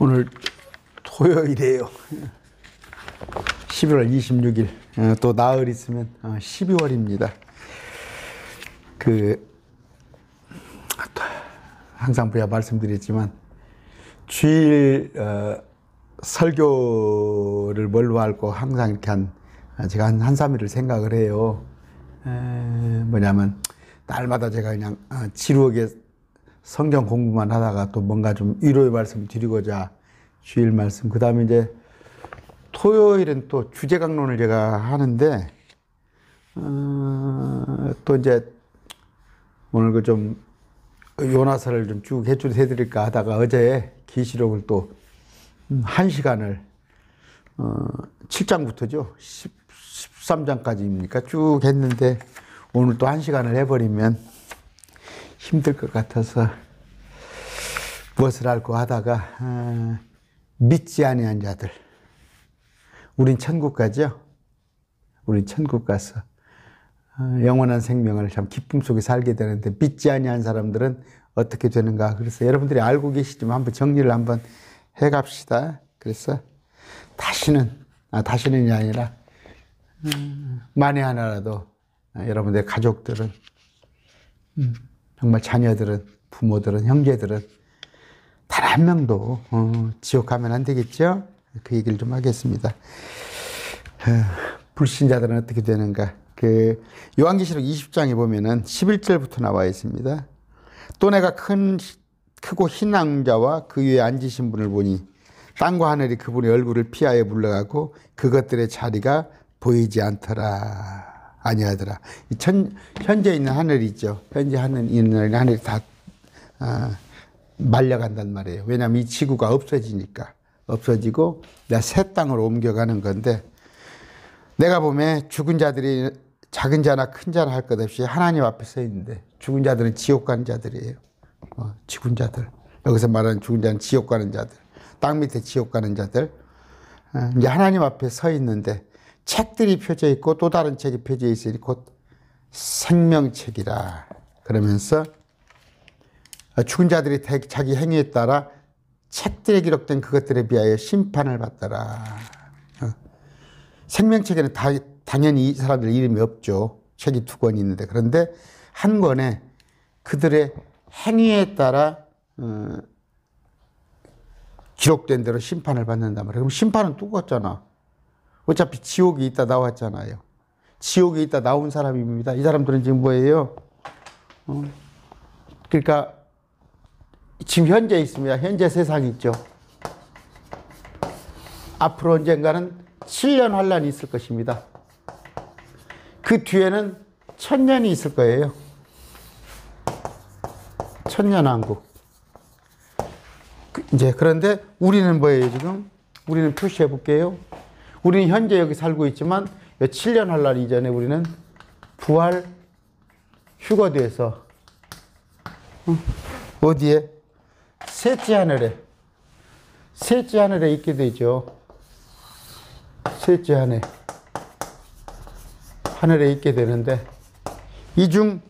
오늘 토요일이에요. 11월 26일. 또 나흘 있으면 12월입니다. 항상 부야 말씀드렸지만 주일 설교를 뭘로 할고 항상 이렇게 제가 한 3일을 생각을 해요. 뭐냐면 날마다 제가 그냥 지루하게 성경 공부만 하다가 또 뭔가 좀 위로의 말씀을 드리고자 주일 말씀, 그 다음에 이제 토요일은 또 주제 강론을 제가 하는데, 또 이제 오늘 그 좀 요나서를 좀 쭉 해드릴까 하다가 어제 계시록을 또 1시간을 7장부터죠. 13장까지입니까? 쭉 했는데 오늘 또 1시간을 해버리면 힘들 것 같아서 무엇을 할고 하다가 믿지 아니한 자들, 우린 천국 가죠. 우린 천국 가서 영원한 생명을 참 기쁨 속에 살게 되는데 믿지 아니한 사람들은 어떻게 되는가. 그래서 여러분들이 알고 계시지만 한번 정리를 한번 해갑시다. 그래서 다시는이 아니라 만에 하나라도 여러분들의 가족들은, 정말 자녀들은, 부모들은, 형제들은 단 한 명도 지옥 가면 안 되겠죠? 그 얘기를 좀 하겠습니다. 불신자들은 어떻게 되는가? 요한계시록 20장에 보면은 11절부터 나와 있습니다. 또 내가 크고 흰 왕자와 그 위에 앉으신 분을 보니 땅과 하늘이 그분의 얼굴을 피하여 물러가고 그것들의 자리가 보이지 아니하더라. 현재 있는 하늘이 있죠. 현재 있는 하늘이 다 말려간단 말이에요. 왜냐하면 이 지구가 없어지고 내가 새 땅으로 옮겨가는 건데, 내가 보면 죽은 자들이 작은 자나 큰 자나 할 것 없이 하나님 앞에 서 있는데, 죽은 자들은 지옥 가는 자들이에요. 죽은 자들. 여기서 말하는 죽은 자는 지옥 가는 자들. 땅 밑에 지옥 가는 자들. 이제 하나님 앞에 서 있는데 책들이 펴져 있고 또 다른 책이 펴져 있으니 곧 생명책이라. 그러면서 죽은 자들이 자기 행위에 따라 책들에 기록된 그것들에 비하여 심판을 받더라. 생명책에는 당연히 이 사람들 이름이 없죠. 책이 2권이 있는데, 그런데 한 권에 그들의 행위에 따라 기록된 대로 심판을 받는단 말이에요. 그럼 심판은 똑같잖아. 어차피 지옥에 있다 나왔잖아요. 지옥에 있다 나온 사람입니다. 이 사람들은 지금 뭐예요? 그러니까 지금 현재 있습니다. 현재 세상이 있죠. 앞으로 언젠가는 7년 환란이 있을 것입니다. 그 뒤에는 1000년이 있을 거예요. 천년왕국. 그런데 우리는 뭐예요, 지금? 우리는 표시해 볼게요. 우리는 현재 여기 살고 있지만 7년 환란 이전에 우리는 부활 휴거돼서 어디에? 셋째 하늘에 있게 되죠. 셋째 하늘에 있게 되는데, 이중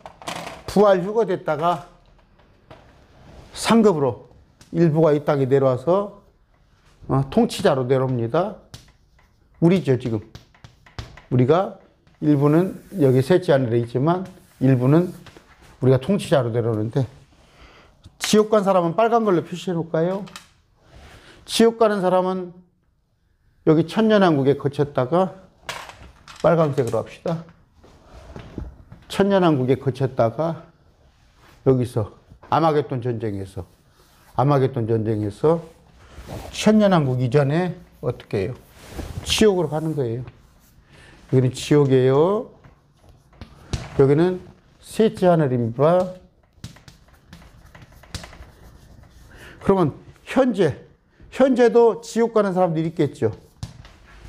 부활 휴거됐다가 상급으로 일부가 이 땅에 내려와서 통치자로 내려옵니다. 우리죠, 지금. 우리가 일부는 여기 셋째 하늘에 있지만 일부는 우리가 통치자로 내려오는데, 지옥 간 사람은 빨간 걸로 표시해 놓을까요? 지옥 가는 사람은 여기 천년왕국에 거쳤다가, 빨간색으로 합시다. 천년왕국에 거쳤다가 여기서 아마겟돈 전쟁에서 천년왕국 이전에 어떻게 해요? 지옥으로 가는 거예요. 여기는 지옥이에요. 여기는 셋째 하늘입니다. 그러면 현재도 지옥 가는 사람들이 있겠죠.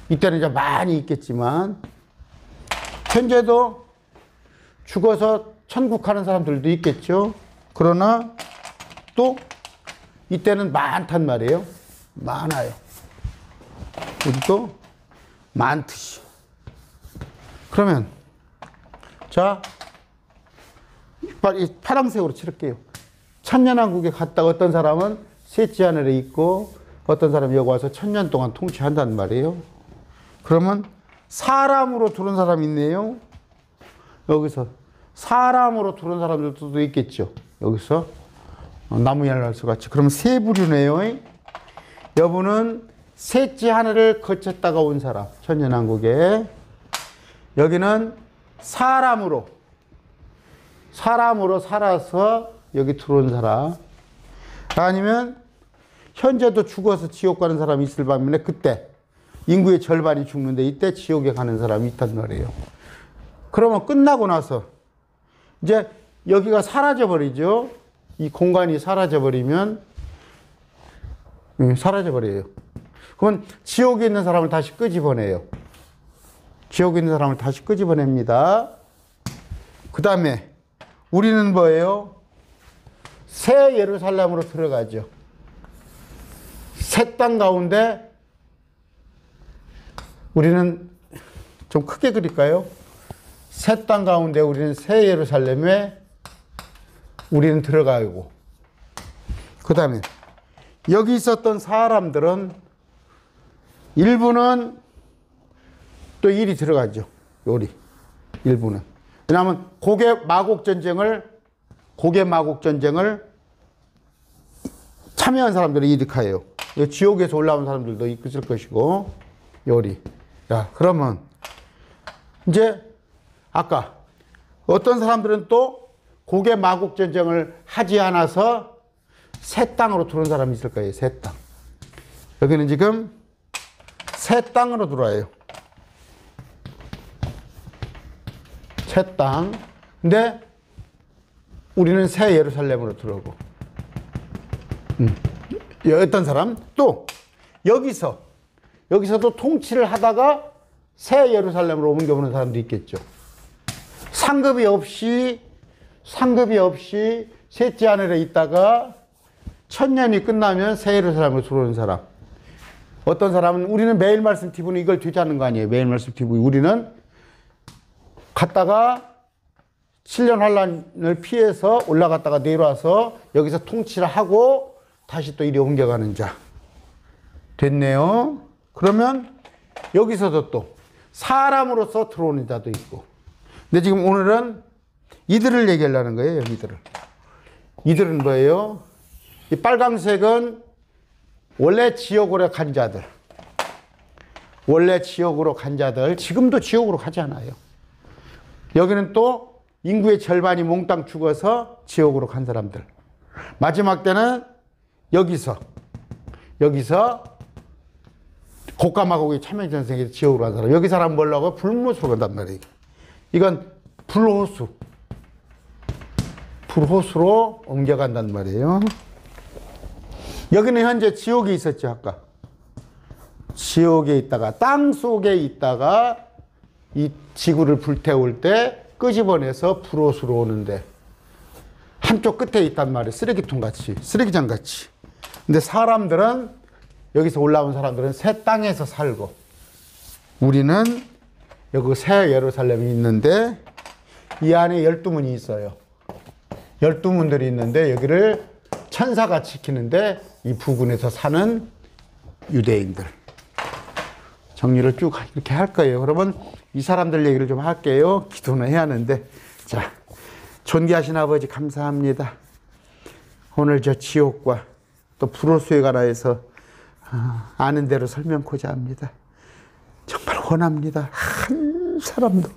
이때는 이제 많이 있겠지만, 현재도 죽어서 천국 가는 사람들도 있겠죠. 그러나 또 이때는 많단 말이에요. 많아요. 여기도 많듯이. 그러면 자, 파란색으로 칠할게요. 천년왕국에 갔다 어떤 사람은 셋째 하늘에 있고, 어떤 사람이 여기 와서 1000년 동안 통치한단 말이에요. 그러면 사람으로 들어온 사람이 있네요. 여기서 사람으로 들어온 사람들도 있겠죠. 여기서 나무얄날수 같이. 그럼 세 부류네요. 여분은 셋째 하늘을 거쳤다가 온 사람, 천년왕국에. 여기는 사람으로 살아서 여기 들어온 사람. 아니면 현재도 죽어서 지옥 가는 사람이 있을 반면에 그때 인구의 절반이 죽는데 이때 지옥에 가는 사람이 있단 말이에요. 그러면 끝나고 나서 이제 여기가 사라져버리죠. 이 공간이 사라져버리면 사라져버려요. 그러면 지옥에 있는 사람을 다시 끄집어내요. 지옥에 있는 사람을 다시 끄집어냅니다. 그 다음에 우리는 뭐예요? 새 예루살렘으로 들어가죠. 새 땅 가운데 우리는 좀 크게 그릴까요? 새 땅 가운데 우리는 새 예루살렘에 우리는 들어가고, 그 다음에 여기 있었던 사람들은 일부는 또 일이 들어가죠. 요리 일부는. 왜냐하면 고개 마곡 전쟁을 참여한 사람들이 이득하여요. 지옥에서 올라온 사람들도 있을 것이고, 요리. 자, 그러면 이제 아까 어떤 사람들은 또 고개 마곡 전쟁을 하지 않아서 새 땅으로 들어온 사람이 있을 거예요. 새 땅. 여기는 지금 새 땅으로 들어와요. 새 땅. 근데 우리는 새 예루살렘으로 들어오고. 어떤 사람 또 여기서도 통치를 하다가 새 예루살렘으로 옮겨오는 사람도 있겠죠. 상급이 없이 셋째 하늘에 있다가 1000년이 끝나면 새 예루살렘으로 들어오는 사람. 어떤 사람은 우리는 매일 말씀 TV는 이걸 되자는 거 아니에요. 매일 말씀 TV. 우리는 갔다가 7년 환란을 피해서 올라갔다가 내려와서 여기서 통치를 하고 다시 또 이리 옮겨가는 자. 됐네요. 그러면 여기서도 또 사람으로서 들어오는 자도 있고. 근데 지금 오늘은 이들을 얘기하려는 거예요. 이들은 뭐예요? 이 빨강색은 원래 지옥으로 간 자들. 지금도 지옥으로 가지 않아요. 여기는 또 인구의 절반이 몽땅 죽어서 지옥으로 간 사람들. 마지막 때는 여기서 곡감하고 참여전생에서 지옥으로 간 사람. 여기 사람 뭐라고? 불못으로 간단 말이에요. 이건 불호수로 옮겨간단 말이에요. 여기는 현재 지옥에 있었죠. 아까 지옥에 있다가 땅 속에 있다가 이 지구를 불태울 때 끄집어내서 불호수로 오는데 한쪽 끝에 있단 말이에요. 쓰레기장 같이. 근데 사람들은 여기서 올라온 사람들은 새 땅에서 살고, 우리는 여기 새 예루살렘이 있는데 이 안에 12문이 있어요. 12문들이 있는데 여기를 천사가 지키는데 이 부근에서 사는 유대인들. 정리를 쭉 이렇게 할 거예요. 그러면 이 사람들 얘기를 좀 할게요. 기도는 해야 하는데. 자, 존귀하신 아버지 감사합니다. 오늘 저 지옥과 또 불호수에 관하여서 아는 대로 설명코자 합니다. 정말 원합니다. 한 사람도,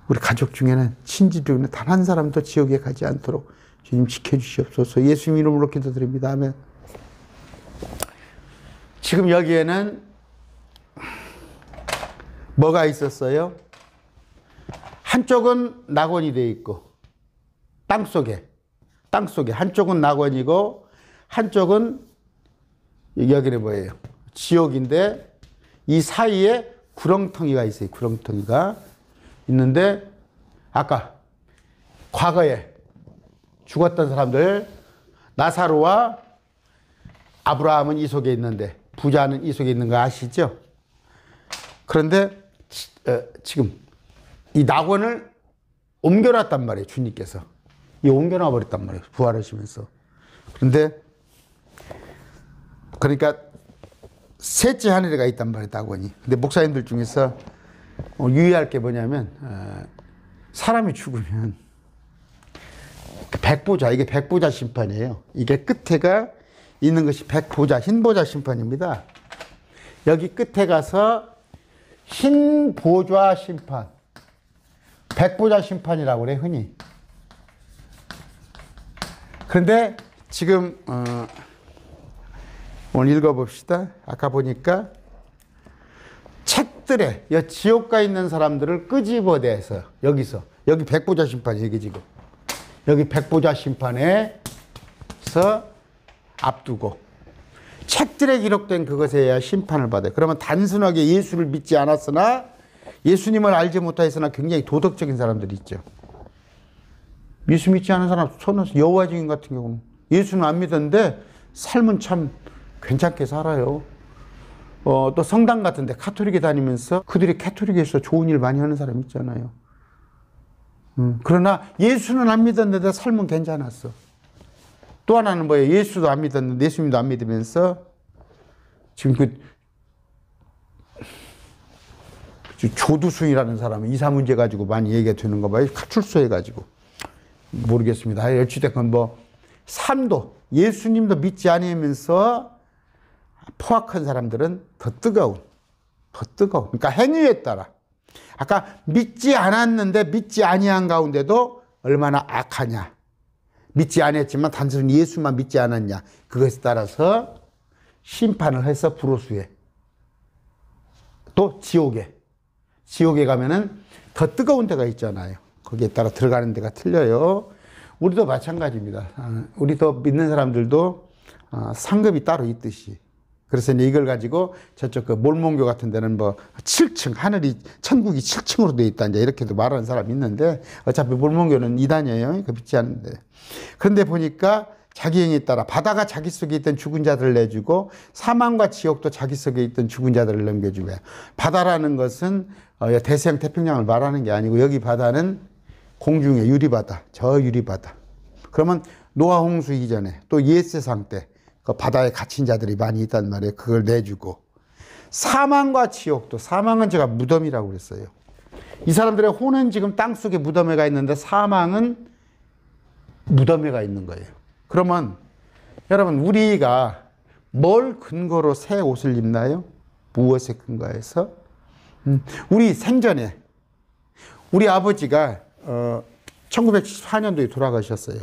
우리 가족 중에는, 친지 중에는 단 한 사람도 지옥에 가지 않도록 주님 지켜주시옵소서. 예수님 이름으로 기도드립니다. 아멘. 지금 여기에는 뭐가 있었어요? 한쪽은 낙원이 되어 있고, 땅속에 한쪽은 낙원이고 한쪽은 여기는 뭐예요? 지옥인데 이 사이에 구렁텅이가 있어요. 구렁텅이가 있는데 아까 과거에 죽었던 사람들, 나사로와 아브라함은 이 속에 있는데 부자는 이 속에 있는 거 아시죠? 그런데 지금 이 낙원을 옮겨놨단 말이에요. 주님께서 이 옮겨놔 버렸단 말이에요. 부활하시면서. 그런데 그러니까 셋째 하늘에가 있단 말이에요, 낙원이. 근데 목사님들 중에서 유의할 게 뭐냐면 사람이 죽으면 백보자, 이게 백보자 심판이에요. 이게 끝에가 있는 것이 백보자, 흰보자 심판입니다. 여기 끝에 가서 흰보좌 심판, 백보자 심판이라고 그래, 흔히. 그런데 지금 오늘 읽어봅시다. 아까 보니까 책들에 지옥가 있는 사람들을 끄집어내서 여기 백보자 심판이에요. 여기 지금 여기 백보자 심판에서 앞두고 책들에 기록된 그것에 심판을 받아요. 그러면 단순하게 예수를 믿지 않았으나 예수님을 알지 못하였으나 굉장히 도덕적인 사람들이 있죠. 예수 믿지 않은 사람, 여호와 증인 같은 경우는 예수는 안 믿었는데 삶은 참 괜찮게 살아요. 또 성당 같은데 카톨릭에 다니면서 그들이 카톨릭에서 좋은 일 많이 하는 사람 있잖아요. 그러나 예수는 안 믿었는데 삶은 괜찮았어. 또 하나는 뭐예요? 예수도 안 믿었는데 예수님도 안 믿으면서 지금 조두순이라는 사람은 이사 문제 가지고 많이 얘기가 되는 거 봐요. 출소해가지고. 모르겠습니다. 어찌됐건 삶도 예수님도 믿지 않으면서 포악한 사람들은 더 뜨거운. 그러니까 행위에 따라. 아까 믿지 않았는데 믿지 아니한 가운데도 얼마나 악하냐. 믿지 않았지만 단순히 예수만 믿지 않았냐. 그것에 따라서 심판을 해서 불호수에. 또 지옥에 가면은 더 뜨거운 데가 있잖아요. 거기에 따라 들어가는 데가 틀려요. 우리도 마찬가지입니다. 우리도 믿는 사람들도 상급이 따로 있듯이. 그래서 이걸 가지고 저쪽 그 몰몬교 같은 데는 7층, 하늘이, 천국이 7층으로 되어 있다. 이제 이렇게도 말하는 사람이 있는데 어차피 몰몬교는 이단이에요. 그 믿지 않는데. 그런데 보니까 자기 행위에 따라 바다가 자기 속에 있던 죽은 자들을 내주고 사망과 지옥도 자기 속에 있던 죽은 자들을 넘겨주고 바다라는 것은 대서양 태평양을 말하는 게 아니고 여기 바다는 공중의 유리바다, 저 유리바다. 그러면 노아 홍수 이전에 또 옛세상 때 그 바다에 갇힌 자들이 많이 있단 말이에요. 그걸 내주고 사망과 지옥도 사망은 제가 무덤이라고 그랬어요. 이 사람들의 혼은 지금 땅속에 무덤에 가 있는데 사망은 무덤에 가 있는 거예요. 그러면 여러분 우리가 뭘 근거로 새 옷을 입나요? 무엇에 근거해서? 우리 생전에 우리 아버지가 1974년도에 돌아가셨어요.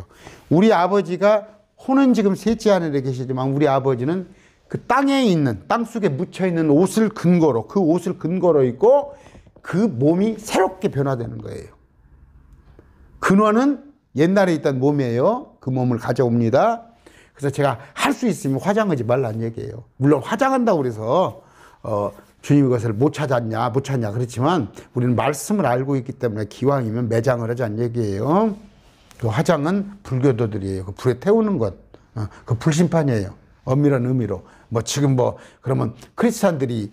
우리 아버지가 혼은 지금 셋째 하늘에 계시지만 우리 아버지는 그 땅에 있는 땅속에 묻혀 있는 옷을 근거로 그 옷을 근거로 입고 그 몸이 새롭게 변화되는 거예요. 근원은 옛날에 있던 몸이에요. 그 몸을 가져옵니다. 그래서 제가 할 수 있으면 화장하지 말라는 얘기예요. 물론 화장한다고 그래서 주님 이것을 못 찾냐 그렇지만 우리는 말씀을 알고 있기 때문에 기왕이면 매장을 하자는 얘기예요. 그 화장은 불교도들이에요. 그 불에 태우는 것, 그 불심판이에요. 엄밀한 의미로. 지금 그러면 크리스찬들이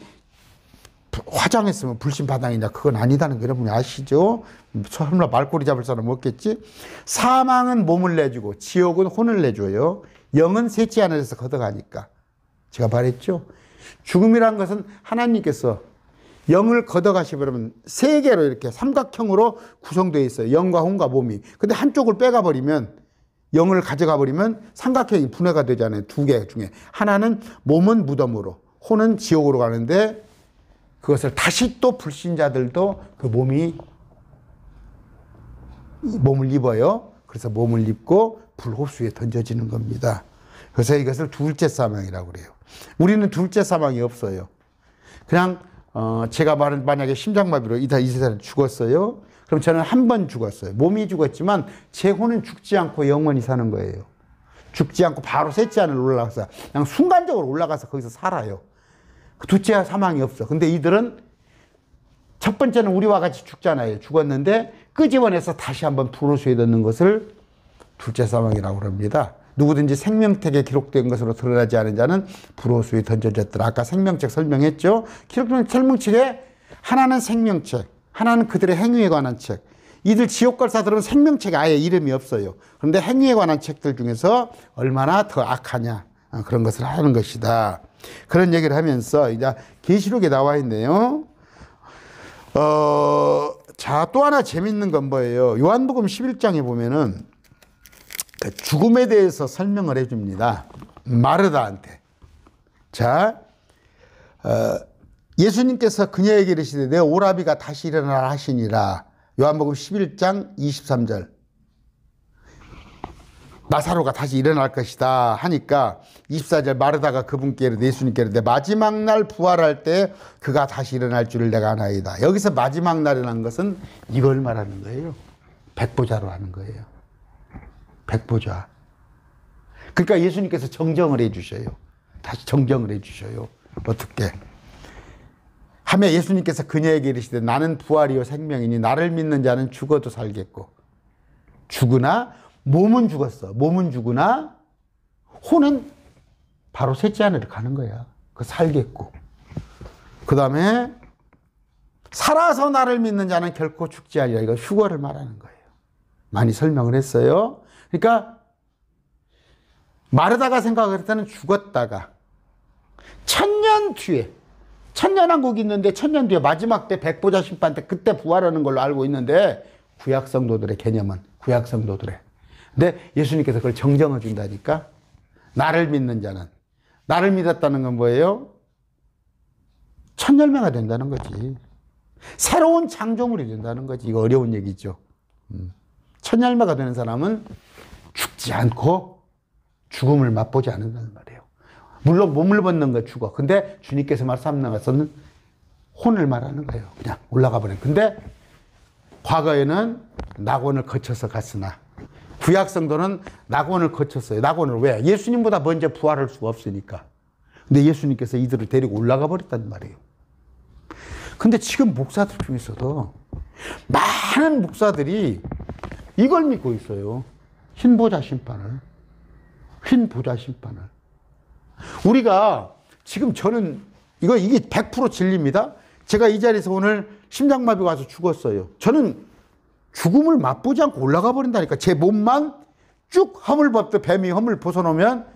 화장했으면 불심바당이냐? 그건 아니다는 거 여러분이 아시죠? 설마 말꼬리 잡을 사람 없겠지? 사망은 몸을 내주고 지옥은 혼을 내줘요. 영은 셋째 하늘에서 걷어가니까. 제가 말했죠? 죽음이란 것은 하나님께서 영을 걷어가시면 세 개로 이렇게 삼각형으로 구성되어 있어요. 영과 혼과 몸이. 근데 한쪽을 빼가버리면 영을 가져가버리면 삼각형이 분해가 되잖아요. 두 개 중에. 하나는 몸은 무덤으로 혼은 지옥으로 가는데 그것을 다시 또 불신자들도 그 몸을 입어요. 그래서 몸을 입고 불호수에 던져지는 겁니다. 그래서 이것을 둘째 사망이라고 그래요. 우리는 둘째 사망이 없어요. 그냥 제가 만약에 심장마비로 이 세상에 죽었어요. 그럼 저는 한 번 죽었어요. 몸이 죽었지만 제 혼은 죽지 않고 영원히 사는 거예요. 죽지 않고 바로 셋째 하늘로 올라가서 그냥 순간적으로 올라가서 거기서 살아요. 둘째 사망이 없어. 근데 이들은 첫 번째는 우리와 같이 죽잖아요. 죽었는데 끄집어내서 다시 한번 불호수에 넣는 것을 둘째 사망이라고 합니다. 누구든지 생명책에 기록된 것으로 드러나지 않은 자는 불호수에 던져졌더라. 아까 생명책 설명했죠. 기록된 생명책에 하나는 생명책, 하나는 그들의 행위에 관한 책. 이들 지옥 갈 사들은 생명책에 아예 이름이 없어요. 그런데 행위에 관한 책들 중에서 얼마나 더 악하냐, 그런 것을 하는 것이다. 그런 얘기를 하면서 이제 계시록에 나와 있네요. 자, 또 하나 재밌는 건 뭐예요? 요한복음 11장에 보면은 죽음에 대해서 설명을 해줍니다. 마르다한테. 자, 예수님께서 그녀에게 이르시되 내 오라비가 다시 일어나라 하시니라. 요한복음 11장 23절. 나사로가 다시 일어날 것이다 하니까 24절 마르다가 그분께 이르되 예수님께 이르되 마지막 날 부활할 때 그가 다시 일어날 줄을 내가 아나이다. 여기서 마지막 날이라는 것은 이걸 말하는 거예요. 백보자로 하는 거예요. 백보자. 그러니까 예수님께서 정정을 해 주셔요. 다시 정정을 해 주셔요. 어떻게? 하며 예수님께서 그녀에게 이르시되 나는 부활이요 생명이니 나를 믿는 자는 죽어도 살겠고 죽으나 몸은 죽었어. 몸은 죽으나 혼은 바로 셋째 하늘에 가는 거야. 그 살겠고. 그 다음에 살아서 나를 믿는 자는 결코 죽지 아니라. 이거 휴거를 말하는 거예요. 많이 설명을 했어요. 그러니까 마르다가 생각할 때는 죽었다가 1000년 뒤에 천년왕국이 있는데 1000년 뒤에 마지막 때 백보자 심판 때 그때 부활하는 걸로 알고 있는데 구약 성도들의 개념은 구약 성도들의. 근데 예수님께서 그걸 정정해 준다니까. 나를 믿는 자는. 나를 믿었다는 건 뭐예요? 천열매가 된다는 거지. 새로운 창조물이 된다는 거지. 이거 어려운 얘기죠. 천열매가 되는 사람은 죽지 않고 죽음을 맛보지 않는다는 말이에요. 물론 몸을 벗는 거 죽어. 근데 주님께서 말씀하는 것은 혼을 말하는 거예요. 그냥 올라가 버려요. 근데 과거에는 낙원을 거쳐서 갔으나 구약 성도는 낙원을 거쳤어요. 낙원을 왜? 예수님보다 먼저 부활할 수가 없으니까. 근데 예수님께서 이들을 데리고 올라가 버렸단 말이에요. 근데 지금 목사들 중에서도 많은 목사들이 이걸 믿고 있어요. 흰 보좌 심판을. 흰 보좌 심판을. 우리가 지금 저는 이게 100% 진리입니다. 제가 이 자리에서 오늘 심장마비가 와서 죽었어요. 저는 죽음을 맛보지 않고 올라가 버린다니까. 제 몸만 쭉 허물 벗듯 뱀이 허물 벗어놓으면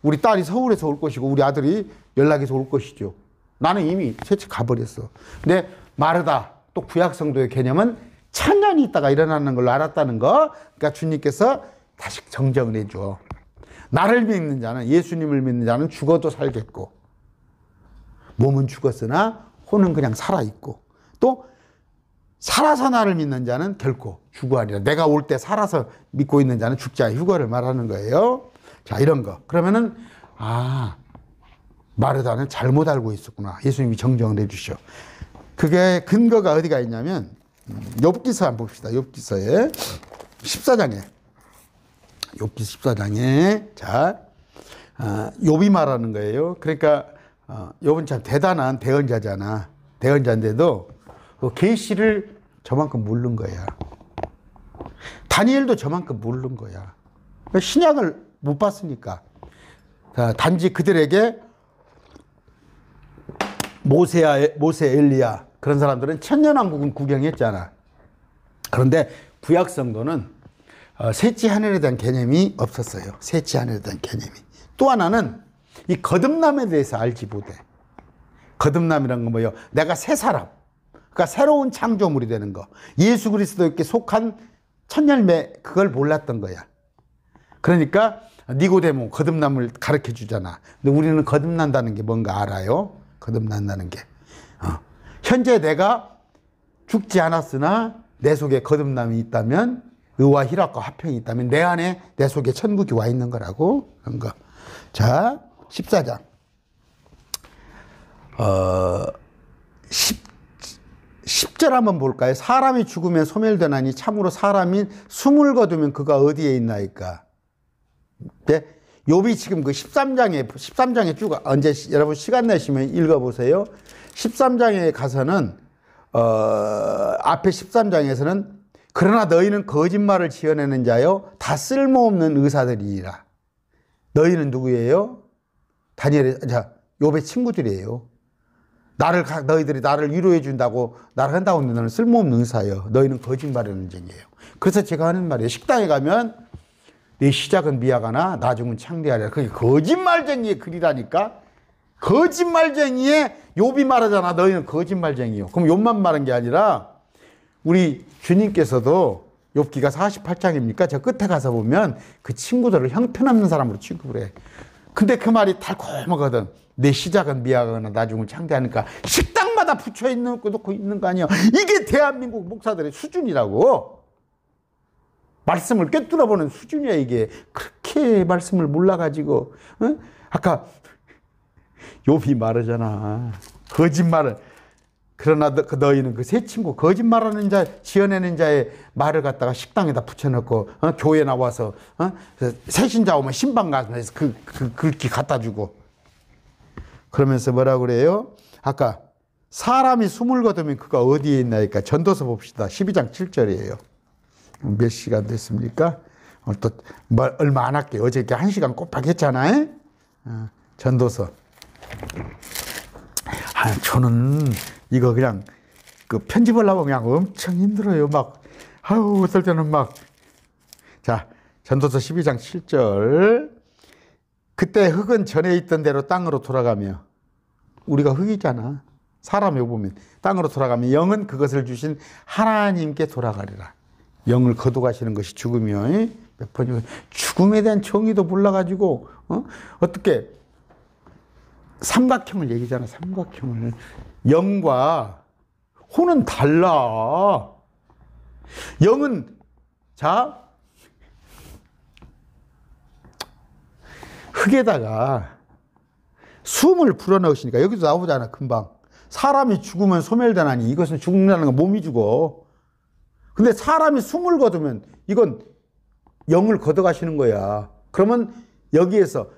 우리 딸이 서울에서 올 것이고 우리 아들이 연락해서 올 것이죠. 나는 이미 세치 가버렸어. 근데 마르다 또 구약성도의 개념은 1000년이 있다가 일어나는 걸로 알았다는 거. 그러니까 주님께서 다시 정정을 해줘. 나를 믿는 자는, 예수님을 믿는 자는 죽어도 살겠고 몸은 죽었으나 혼은 그냥 살아있고 또 살아서 나를 믿는 자는 결코 죽어 아니라. 내가 올 때 살아서 믿고 있는 자는 죽지 않아. 휴거를 말하는 거예요. 자, 이런 거. 그러면은 마르다는 잘못 알고 있었구나. 예수님이 정정을 해주셔. 그게 근거가 어디가 있냐면 욥기서 한번 봅시다. 욥기서에 14장에 욥기 14장에 자 욥이 말하는 거예요. 그러니까 욥은 참 대단한 대언자잖아. 대언자인데도 그 계시를 저만큼 모르는 거야. 다니엘도 저만큼 모르는 거야. 신약을 못 봤으니까. 단지 그들에게 모세, 엘리야 그런 사람들은 천년왕국은 구경했잖아. 그런데 구약 성도는 셋째 하늘에 대한 개념이 없었어요. 셋째 하늘에 대한 개념이. 또 하나는 이 거듭남에 대해서 알지 못해. 거듭남이란 건 뭐예요? 내가 새 사람. 그러니까 새로운 창조물이 되는 거. 예수 그리스도께 속한 천열매 그걸 몰랐던 거야. 그러니까 니고데모 거듭남을 가르쳐 주잖아. 근데 우리는 거듭난다는 게 뭔가 알아요? 거듭난다는 게. 현재 내가 죽지 않았으나 내 속에 거듭남이 있다면 의와 희락과 화평이 있다면 내 안에 내 속에 천국이 와 있는 거라고. 그런 거. 자, 14장. 10절 한번 볼까요? 사람이 죽으면 소멸되나니 참으로 사람이 숨을 거두면 그가 어디에 있나이까. 네? 욥이 지금 그 13장에 쭉 언제 여러분 시간 내시면 읽어보세요. 13장에 가서는 앞에 13장에서는 그러나 너희는 거짓말을 지어내는 자요 다 쓸모없는 의사들이라. 너희는 누구예요? 욥의 친구들이에요. 너희들이 나를 위로해 준다고 나를 한다고 하는데 너는 쓸모없는 의사예요. 너희는 거짓말하는 자이에요. 그래서 제가 하는 말이에요. 식당에 가면 내 시작은 미약하나 나중은 창대하리라. 그게 거짓말쟁이의 글이라니까. 거짓말쟁이의 욥이 말하잖아. 너희는 거짓말쟁이요. 그럼 욥만 말한 게 아니라 우리 주님께서도 욥기가 48장입니까? 저 끝에 가서 보면 그 친구들을 형편없는 사람으로 취급을 해. 근데 그 말이 달콤하거든. 내 시작은 미약하거나 나중은 창대하니까 식당마다 붙여 있는 거 놓고 있는 거 아니야. 이게 대한민국 목사들의 수준이라고. 말씀을 꿰뚫어보는 수준이야 이게. 그렇게 말씀을 몰라가지고 어? 아까 욥이 말하잖아. 거짓말을. 그러나 너희는 그 세 친구 거짓말하는 자 지어내는 자의 말을 갖다가 식당에다 붙여놓고 교회 나와서 새신자 오면 신방 가면서 그 글귀 갖다 주고 그러면서 뭐라 그래요? 아까 사람이 숨을 거두면 그가 어디에 있나니까 전도서 봅시다. 12장 7절이에요. 몇 시간 됐습니까? 또 얼마 안 할게요. 어제 이렇게 1시간 꼬박 했잖아요. 전도서. 저는 이거 그냥 그 편집하려고 그냥 엄청 힘들어요. 막 아유 어떨 때는 막 자 전도서 12장 7절 그때 흙은 전에 있던 대로 땅으로 돌아가며 우리가 흙이잖아. 사람에 보면 땅으로 돌아가며 영은 그것을 주신 하나님께 돌아가리라. 영을 거둬가시는 것이 죽음이요. 몇 번이고 죽음에 대한 정의도 몰라가지고 어떻게 삼각형을 얘기잖아. 삼각형을. 영과 혼은 달라. 영은 자 흙에다가 숨을 불어넣으시니까 여기도 나오잖아. 금방 사람이 죽으면 소멸되나니 이것은 죽는다는 건 몸이 죽어. 근데 사람이 숨을 거두면 이건 영을 걷어가시는 거야. 그러면 여기에서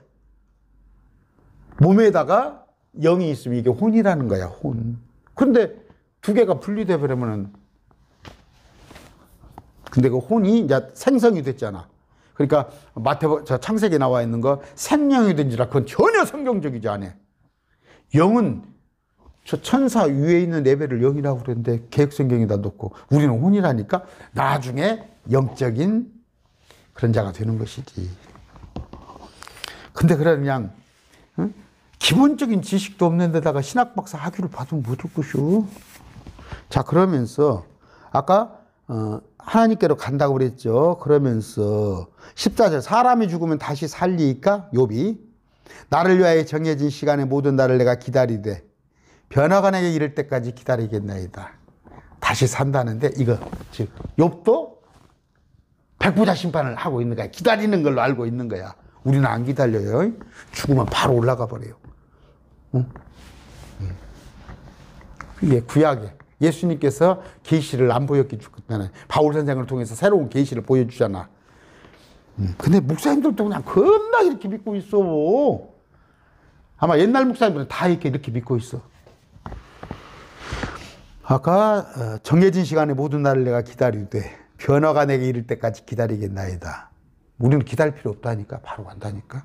몸에다가 영이 있으면 이게 혼이라는 거야. 혼. 근데 두 개가 분리돼 버리면은 근데 그 혼이 이제 생성이 됐잖아. 그러니까 창세기에 나와 있는 거 생명이 된지라 그건 전혀 성경적이지 않아. 영은 저 천사 위에 있는 레벨을 영이라고 그러는데 계획성경에다 놓고 우리는 혼이라니까 나중에 영적인 그런 자가 되는 것이지. 근데 그냥 기본적인 지식도 없는 데다가 신학박사 학위를 받으면 못 올 것이오. 자 그러면서 아까 하나님께로 간다고 그랬죠. 그러면서 14절 사람이 죽으면 다시 살리니까 욥이 나를 위하여 정해진 시간에 모든 날을 내가 기다리되 변화가 내게 이를 때까지 기다리겠나이다. 다시 산다는데 이거 즉 욥도 백부자 심판을 하고 있는 거야. 기다리는 걸로 알고 있는 거야. 우리는 안 기다려요. 죽으면 바로 올라가 버려요. 응? 이게 구약에 예수님께서 계시를 안 보였기 때문에 바울 선생을 통해서 새로운 계시를 보여주잖아. 근데 목사님들도 그냥 겁나 이렇게 믿고 있어. 아마 옛날 목사님들은 다 이렇게 믿고 있어. 아까 정해진 시간에 모든 날을 내가 기다리되 변화가 내게 이를 때까지 기다리겠나이다. 우리는 기다릴 필요 없다니까. 바로 간다니까.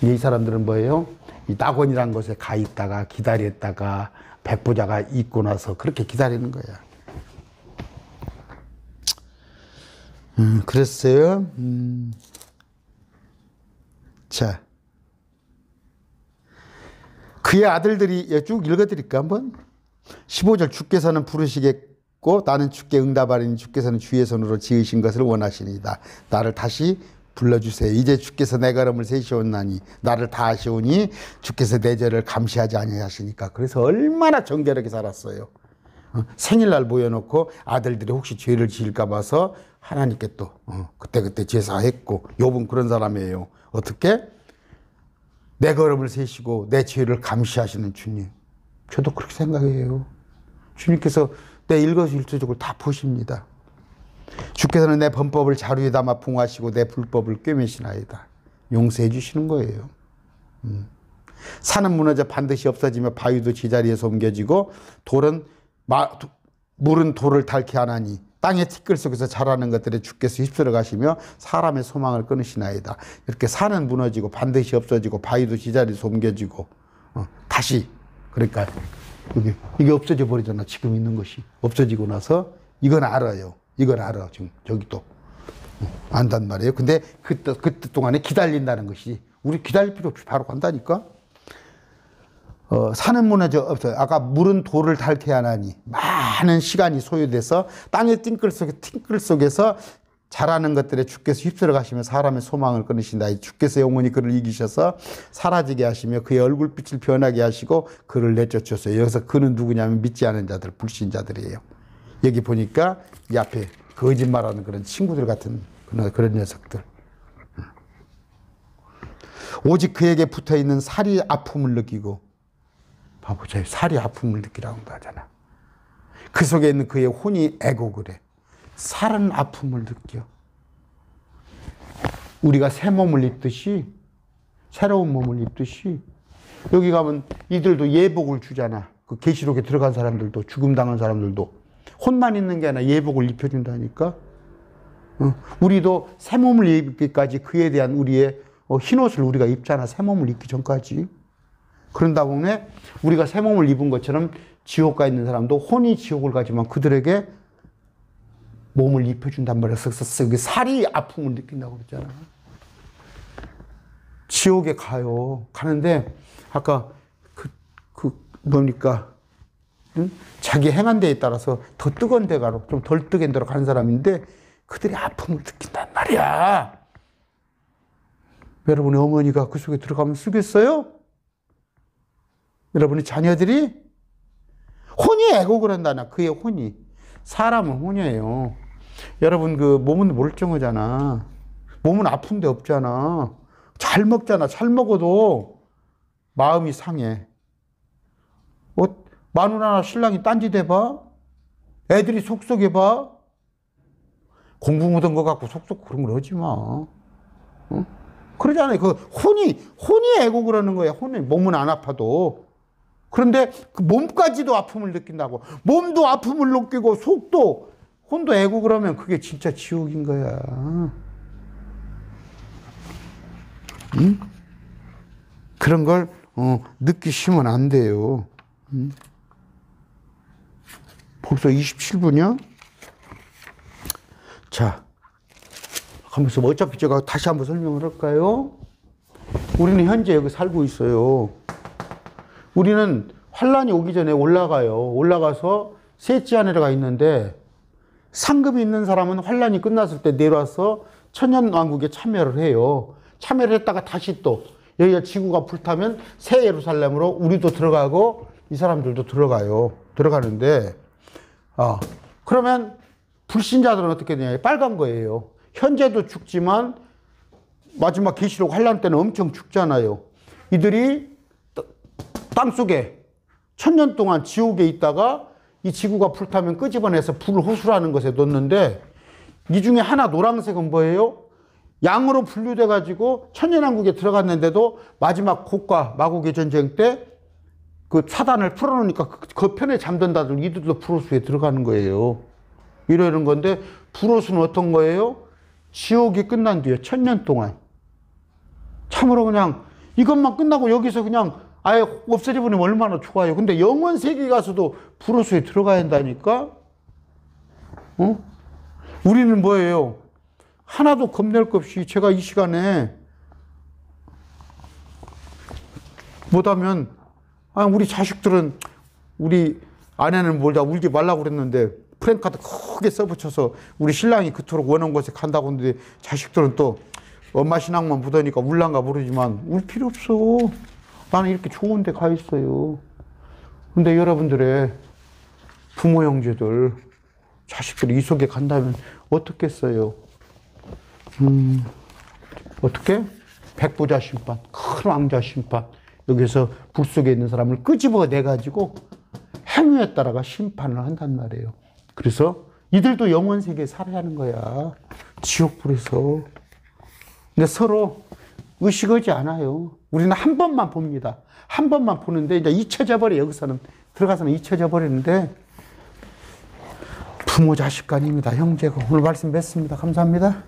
이 사람들은 뭐예요? 이 낙원이라는 곳에 가 있다가 기다렸다가 백부자가 있고 나서 그렇게 기다리는 거야. 그랬어요. 자, 그의 아들들이 쭉 읽어드릴까 한번? 15절 주께서는 부르시겠고 나는 주께 응답하리니 주께서는 주의 손으로 지으신 것을 원하시니이다. 나를 다시 불러주세요. 이제 주께서 내 걸음을 세시었나니 나를 다 아시오니 주께서 내 죄를 감시하지 아니하시니까. 그래서 얼마나 정결하게 살았어요. 생일날 모여놓고 아들들이 혹시 죄를 지을까 봐서 하나님께 또 그때 제사했고 욥은 그런 사람이에요. 어떻게? 내 걸음을 세시고 내 죄를 감시하시는 주님. 저도 그렇게 생각해요. 주님께서 내 일거수일투족을 다 보십니다. 주께서는 내 범법을 자루에 담아 풍하시고 내 불법을 꿰매시나이다. 용서해 주시는 거예요. 산은 무너져 반드시 없어지며 바위도 제자리에서 옮겨지고 물은 돌을 닳게 하나니 땅의 티끌 속에서 자라는 것들에 주께서 휩쓸어 가시며 사람의 소망을 끊으시나이다. 이렇게 산은 무너지고 반드시 없어지고 바위도 제자리에서 옮겨지고 다시 그러니까 이게 없어져 버리잖아. 지금 있는 것이 없어지고 나서 이건 알아요. 이걸 알아. 지금 저기도 안단 말이에요. 근데 그때 동안에 기다린다는 것이, 우리 기다릴 필요 없이 바로 간다니까. 산은 무너져 없어요. 아까 물은 돌을 닳게 하나니, 많은 시간이 소요돼서 땅의 띵끌 속에서 자라는 것들에 주께서 휩쓸어 가시며 사람의 소망을 끊으신다. 주께서 영원히 그를 이기셔서 사라지게 하시며 그의 얼굴빛을 변하게 하시고 그를 내쫓으셨어요. 여기서 그는 누구냐면 믿지 않은 자들, 불신자들이에요. 여기 보니까 이 앞에 거짓말하는 그런 친구들 같은 그런 녀석들. 오직 그에게 붙어있는 살이 아픔을 느끼고, 봐보세요. 살이 아픔을 느끼라고 하잖아. 그 속에 있는 그의 혼이 애곡을 해. 살은 아픔을 느껴. 우리가 새 몸을 입듯이, 새로운 몸을 입듯이, 여기 가면 이들도 예복을 주잖아. 그 계시록에 들어간 사람들도, 죽음 당한 사람들도 혼만 있는 게 아니라 예복을 입혀준다니까. 우리도 새 몸을 입기까지 그에 대한 우리의 흰옷을 우리가 입잖아. 새 몸을 입기 전까지. 그런다 보면 우리가 새 몸을 입은 것처럼 지옥 가 있는 사람도 혼이 지옥을 가지만 그들에게 몸을 입혀준단 말이야. 쓱쓱쓱. 살이 아픔을 느낀다고 그랬잖아. 지옥에 가요. 가는데 아까 뭡니까? 응? 자기 행한 데에 따라서 더 뜨거운 데 가로, 좀 덜 뜨거운 데로 가는 사람인데 그들이 아픔을 느낀단 말이야. 여러분의 어머니가 그 속에 들어가면 쓰겠어요? 여러분의 자녀들이 혼이 애곡을 한다나. 그의 혼이. 사람은 혼이에요. 여러분 그 몸은 멀쩡하잖아. 몸은 아픈 데 없잖아. 잘 먹잖아. 잘 먹어도 마음이 상해. 마누라나 신랑이 딴짓해봐. 애들이 속속해봐. 공부 묻은 거 갖고 속속 그런 걸 하지 마. 어? 그러잖아요. 그 혼이 애곡을 하는 거야. 혼이. 몸은 안 아파도. 그런데 그 몸까지도 아픔을 느낀다고. 몸도 아픔을 느끼고 속도, 혼도 애곡을 하면 그게 진짜 지옥인 거야. 응? 그런 걸 느끼시면 안 돼요. 응? 벌써 27분이야? 자, 하면서 어차피 제가 다시 한번 설명을 할까요? 우리는 현재 여기 살고 있어요. 우리는 환란이 오기 전에 올라가요. 올라가서 셋째 하늘에 있는데, 상급이 있는 사람은 환란이 끝났을 때 내려와서 천년왕국에 참여를 해요. 참여를 했다가 다시 또 여기가 지구가 불타면 새 예루살렘으로 우리도 들어가고 이 사람들도 들어가는데, 그러면 불신자들은 어떻게 되냐? 빨간 거예요. 현재도 죽지만 마지막 계시록 환란 때는 엄청 죽잖아요. 이들이 땅속에 천년 동안 지옥에 있다가 이 지구가 불타면 끄집어내서 불을 호수라는 것에 놓는데, 이 중에 하나 노란색은 뭐예요? 양으로 분류돼 가지고 천년왕국에 들어갔는데도 마지막 곡과 마곡의 전쟁 때 그 사단을 풀어놓으니까 그 편에 잠든다들 이들도 불호수에 들어가는 거예요. 이러는 건데, 불호수는 어떤 거예요? 지옥이 끝난 뒤에 천년 동안 참으로 그냥 이것만 끝나고 여기서 그냥 아예 없애버리면 얼마나 좋아요. 근데 영원 세계 가서도 불호수에 들어가야 한다니까? 우리는 뭐예요? 하나도 겁낼 것 없이 제가 이 시간에 못하면, 우리 자식들은, 우리 아내는 몰다 울지 말라고 그랬는데 프랭카드 크게 써붙여서 우리 신랑이 그토록 원한 곳에 간다고 하는데, 자식들은 또 엄마 신앙만 묻으니까 울란가 모르지만 울 필요 없어. 나는 이렇게 좋은 데 가 있어요. 근데 여러분들의 부모 형제들, 자식들이 이 속에 간다면 어떻겠어요? 어떻게? 백부자 심판, 큰 왕자 심판. 여기서 불 속에 있는 사람을 끄집어내가지고 행위에 따라가 심판을 한단 말이에요. 그래서 이들도 영원 세계에 살아야 하는 거야. 지옥불에서. 근데 서로 의식하지 않아요. 우리는 한 번만 봅니다. 한 번만 보는데 이제 잊혀져 버려. 여기서는 들어가서는 잊혀져 버리는데, 부모 자식 간입니다. 형제가. 오늘 말씀 맺습니다. 감사합니다.